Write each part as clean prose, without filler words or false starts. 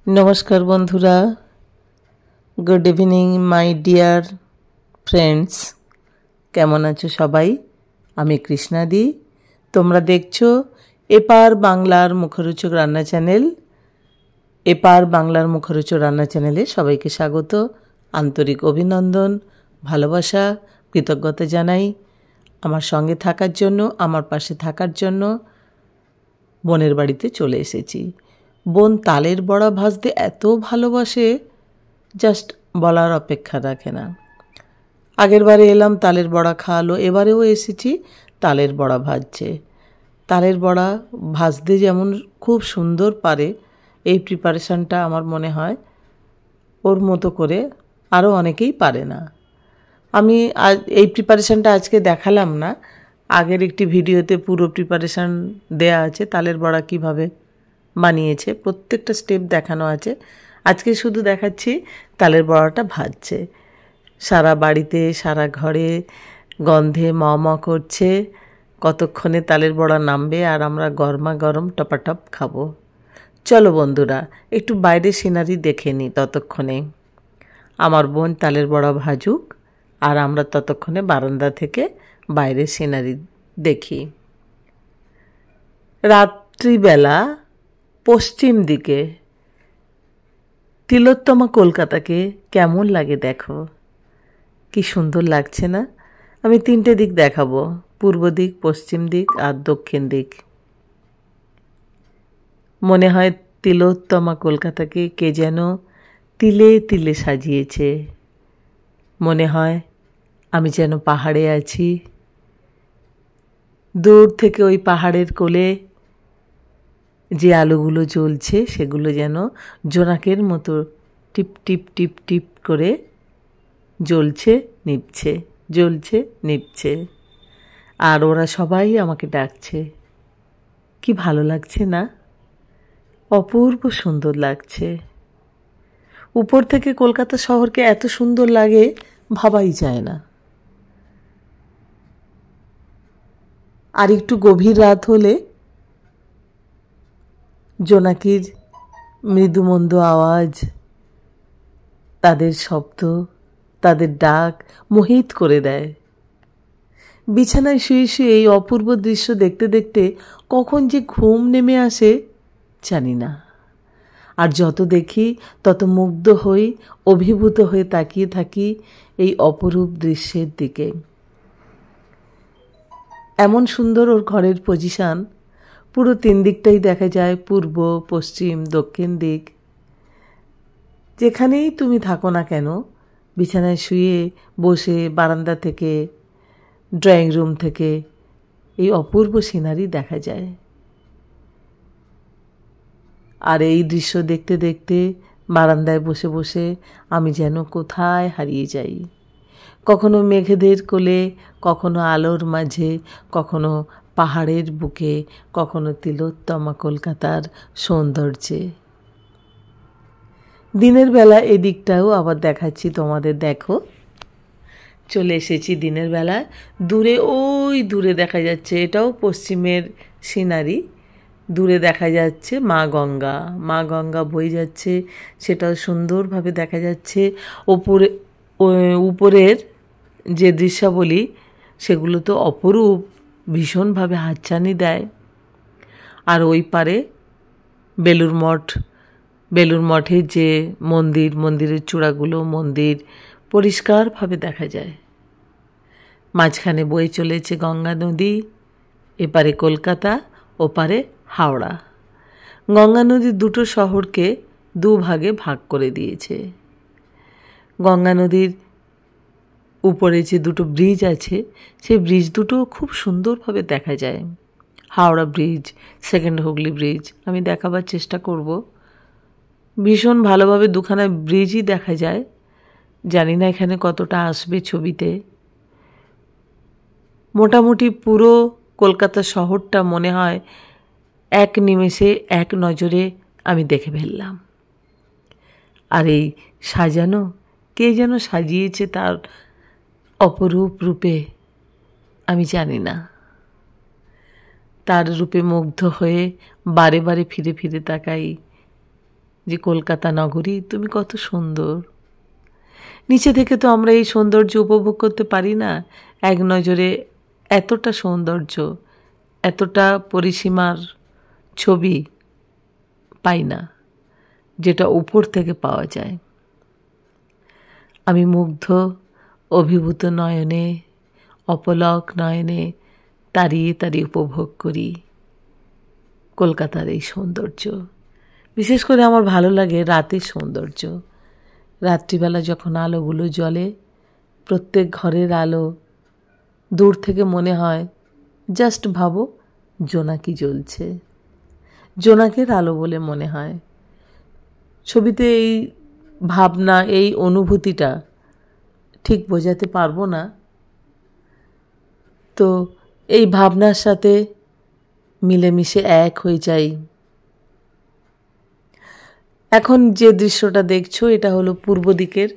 नमस्कार बंधुरा good evening my dear friends केमन आछो सबाई आमी कृष्णादी तोमरा देखछो एपार बांगलार मुखरोचक रान्ना चैनल एपार बांगलार मुखरोचक रान्ना चैनेले सबाइके स्वागत आंतरिक अभिनंदन भालोबासा कृतज्ञता जानाई आमार संगे थाकार जोन्नो आमार पाशे थाकार जोन्नो बोनेर बाड़ीते चले एसेछि बोन तालेर बड़ा भाजते एतो भालोबाशे जस्ट बलार अपेक्षा राखे ना। आगेर बारे एलाम तालेर बड़ा खावालो एबारेও एसेछि तालेर बड़ा भाजছে। तालेर बड़ा भाजते जेमन खूब सुंदर पारे এই প্রিপারেশনটা আমার মনে হয় ওর মতো করে আরও অনেকেই পারে না। আমি আজ এই প্রিপারেশনটা আজকে দেখালাম না, আগের একটি ভিডিওতে পুরো প্রিপারেশন দেয়া আছে তালের বড়া কিভাবে বানিয়েছে প্রত্যেকটা স্টেপ দেখানো আছে। আজকে শুধু দেখাচ্ছি তালের বড়াটা ভাজছে। সারা বাড়িতে সারা ঘরে গন্ধে ম ম করছে, কতক্ষণে তালের বড়া নামবে আর আমরা গরমা গরম টপাটপ খাবো। চলো বন্ধুরা একটু বাইরের সিনারি দেখে নিই ততক্ষণে। আমার বোন তালের বড়া ভাজুক আর আমরা ততক্ষণে বারান্দা থেকে বাইরের সিনারি দেখি। রাত্রিবেলা পশ্চিম দিকে তিলোত্তমা কলকাতাকে কেমন লাগে দেখো, কি সুন্দর লাগছে না। আমি তিনটে দিক দেখাবো, পূর্ব দিক, পশ্চিম দিক আর দক্ষিণ দিক। মনে হয় তিলোত্তমা কলকাতাকে কে যেন তিলে তিলে সাজিয়েছে। মনে হয় আমি যেন পাহাড়ে আছি, দূর থেকে ওই পাহাড়ের কোলে যে আলোগুলো জ্বলছে সেগুলো যেন জোনাকের মতো টিপ টিপ টিপ টিপ করে জ্বলছে নিভছে, জ্বলছে নিভছে, আর ওরা সবাই আমাকে ডাকছে। কি ভালো লাগছে না, অপূর্ব সুন্দর লাগছে। উপর থেকে কলকাতা শহরকে এত সুন্দর লাগে ভাবাই যায় না। আর একটু গভীর রাত হলে জোনাকির মৃদুমন্দ আওয়াজ, তাদের শব্দ, তাদের ডাক মোহিত করে দেয়। বিছানায় শুয়ে শুয়ে এই অপূর্ব দৃশ্য দেখতে দেখতে কখন যে ঘুম নেমে আসে জানি না। আর যত দেখি তত মুগ্ধ হই, অভিভূত হয়ে তাকিয়ে থাকি এই অপরূপ দৃশ্যের দিকে। এমন সুন্দর ওর ঘরের পজিশন, পুরো তিন দিকটাই দেখা যায়, পূর্ব, পশ্চিম, দক্ষিণ দিক। যেখানেই তুমি থাকো না কেন, বিছানায় শুয়ে বসে বারান্দা থেকে, ড্রয়িং রুম থেকে এই অপূর্ব সিনারি দেখা যায়। আর এই দৃশ্য দেখতে দেখতে বারান্দায় বসে বসে আমি যেন কোথায় হারিয়ে যাই। কখনো মেঘেদের কোলে, কখনো আলোর মাঝে, কখনো পাহাড়ের বুকে, কখনো তিলোত্তমা কলকাতার সৌন্দর্যে। দিনের বেলা এদিকটাও আবার দেখাচ্ছি তোমাদের, দেখো চলে এসেছি দিনের বেলায়। দূরে ওই দূরে দেখা যাচ্ছে, এটাও পশ্চিমের সিনারি। দূরে দেখা যাচ্ছে মা গঙ্গা, মা গঙ্গা বয়ে যাচ্ছে, সেটাও সুন্দরভাবে দেখা যাচ্ছে। উপরের যে দৃশ্যাবলী সেগুলো তো অপরূপ, ভীষণভাবে হাতছানি দেয়। আর ওই পারে বেলুর মঠ, বেলুর মঠের যে মন্দির, মন্দিরের চূড়াগুলো, মন্দির পরিষ্কারভাবে দেখা যায়। মাঝখানে বয়ে চলেছে গঙ্গা নদী, এপারে কলকাতা, ওপারে হাওড়া। গঙ্গা নদী দুটো শহরকে দুভাগে ভাগ করে দিয়েছে। গঙ্গা নদীর উপরে যে দুটো ব্রিজ আছে সেই ব্রিজ দুটো খুব সুন্দরভাবে দেখা যায়। Howrah bridge, second Hooghly bridge আমি দেখাবার চেষ্টা করব। ভীষণ ভালোভাবে দুখানা ব্রিজই দেখা যায়। জানি না এখানে কতটা আসবে ছবিতে। মোটামুটি পুরো কলকাতা শহরটা মনে হয় এক নিমেষে এক নজরে আমি দেখে ফেললাম। আর এই সাজানো, কে যেন সাজিয়েছে তার অপরূপ রূপে, আমি জানি না। তার রূপে মুগ্ধ হয়ে বারে বারে ফিরে ফিরে তাকাই। যে কলকাতা নগরী তুমি কত সুন্দর। নিচে থেকে তো আমরা এই সৌন্দর্য উপভোগ করতে পারি না এক নজরে, এতটা সৌন্দর্য, এতটা পরিসীমার ছবি পাই না যেটা উপর থেকে পাওয়া যায়। আমি মুগ্ধ, অভিভূত নয়নে, অপলক নয়নে তাড়িয়ে তাড়িয়ে উপভোগ করি কলকাতার এই সৌন্দর্য। বিশেষ করে আমার ভালো লাগে রাতের সৌন্দর্য। রাত্রিবেলা যখন আলোগুলো জ্বলে, প্রত্যেক ঘরের আলো, দূর থেকে মনে হয় জাস্ট ভাবো জোনাকি জ্বলছে, জোনাকের আলো বলে মনে হয়। ছবিতে এই ভাবনা, এই অনুভূতিটা ঠিক বোঝাতে পারবো না। তো এই ভাবনার সাথে মিলেমিশে এক হয়ে যাই। এখন যে দৃশ্যটা দেখছো এটা হলো পূর্ব দিকের।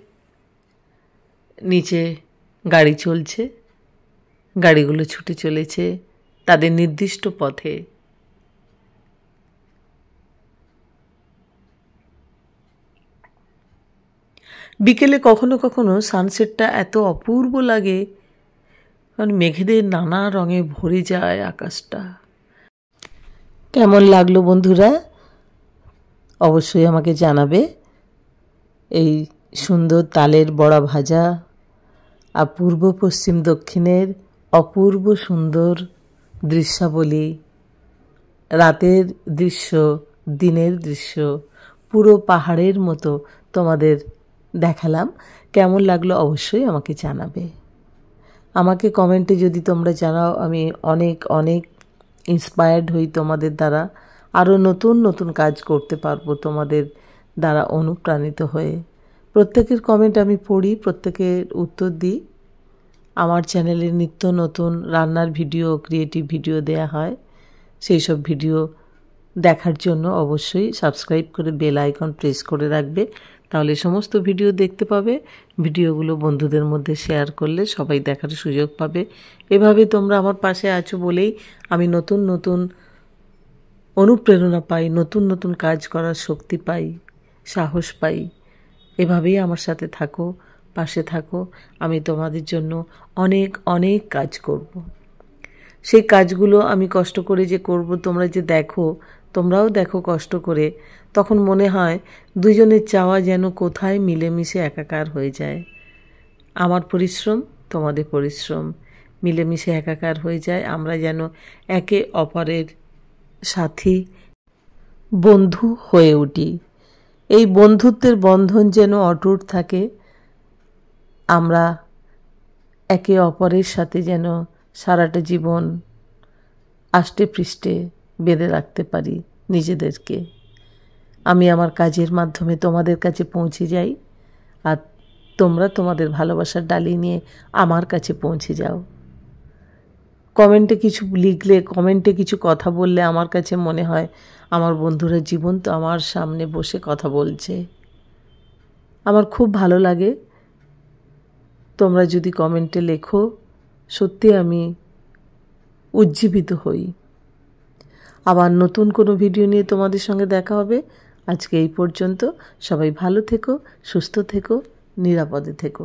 নিচে গাড়ি চলছে, গাড়িগুলো ছুটে চলেছে তাদের নির্দিষ্ট পথে। বিকেলে কখনো কখনো সানসেটটা এত অপূর্ব লাগে, কারণ মেঘেদের নানা রঙে ভরে যায় আকাশটা। কেমন লাগলো বন্ধুরা? অবশ্যই আমাকে জানাবে। এই সুন্দর তালের বড়া ভাজা আর পূর্ব পশ্চিম দক্ষিণের অপূর্ব সুন্দর দৃশ্যাবলী, রাতের দৃশ্য, দিনের দৃশ্য, পুরো পাহাড়ের মতো তোমাদের দেখালাম। কেমন লাগলো অবশ্যই আমাকে জানাবে। আমাকে কমেন্টে যদি তোমরা জানাও, আমি অনেক অনেক ইন্সপায়ার্ড হই তোমাদের দ্বারা। আরও নতুন নতুন কাজ করতে পারবো তোমাদের দ্বারা অনুপ্রাণিত হয়ে। প্রত্যেকের কমেন্ট আমি পড়ি, প্রত্যেকের উত্তর দিই। আমার চ্যানেলে নিত্য নতুন রান্নার ভিডিও, ক্রিয়েটিভ ভিডিও দেয়া হয়। সেই সব ভিডিও দেখার জন্য অবশ্যই সাবস্ক্রাইব করে বেল আইকন প্রেস করে রাখবে, তাহলে সমস্ত ভিডিও দেখতে পাবে। ভিডিওগুলো বন্ধুদের মধ্যে শেয়ার করলে সবাই দেখার সুযোগ পাবে। এভাবে তোমরা আমার পাশে আছো বলেই আমি নতুন নতুন অনুপ্রেরণা পাই, নতুন নতুন কাজ করার শক্তি পাই, সাহস পাই। এভাবেই আমার সাথে থাকো, পাশে থাকো। আমি তোমাদের জন্য অনেক অনেক কাজ করব। সেই কাজগুলো আমি কষ্ট করে যে করব, তোমরা যে দেখো, তোমরাও দেখো কষ্ট করে, তখন মনে হয় দুজনের চাওয়া যেন কোথায় মিলেমিশে একাকার হয়ে যায়। আমার পরিশ্রম, তোমাদের পরিশ্রম মিলেমিশে একাকার হয়ে যায়। আমরা যেন একে অপরের সাথী, বন্ধু হয়ে উঠি। এই বন্ধুত্বের বন্ধন যেন অটুট থাকে। আমরা একে অপরের সাথে যেন সারাটা জীবন আষ্টে পৃষ্ঠে বেঁধে রাখতে পারি নিজেদেরকে। আমি আমার কাজের মাধ্যমে তোমাদের কাছে পৌঁছে যাই, আর তোমরা তোমাদের ভালোবাসার ডালি নিয়ে আমার কাছে পৌঁছে যাও। কমেন্টে কিছু লিখলে, কমেন্টে কিছু কথা বললে আমার কাছে মনে হয় আমার বন্ধুরা জীবন্ত আমার সামনে বসে কথা বলছে। আমার খুব ভালো লাগে তোমরা যদি কমেন্টে লেখো, সত্যি আমি উজ্জীবিত হই। আবার নতুন কোনো ভিডিও নিয়ে তোমাদের সঙ্গে দেখা হবে। আজকে এই পর্যন্ত। সবাই ভালো থেকো, সুস্থ থেকো, নিরাপদে থেকো।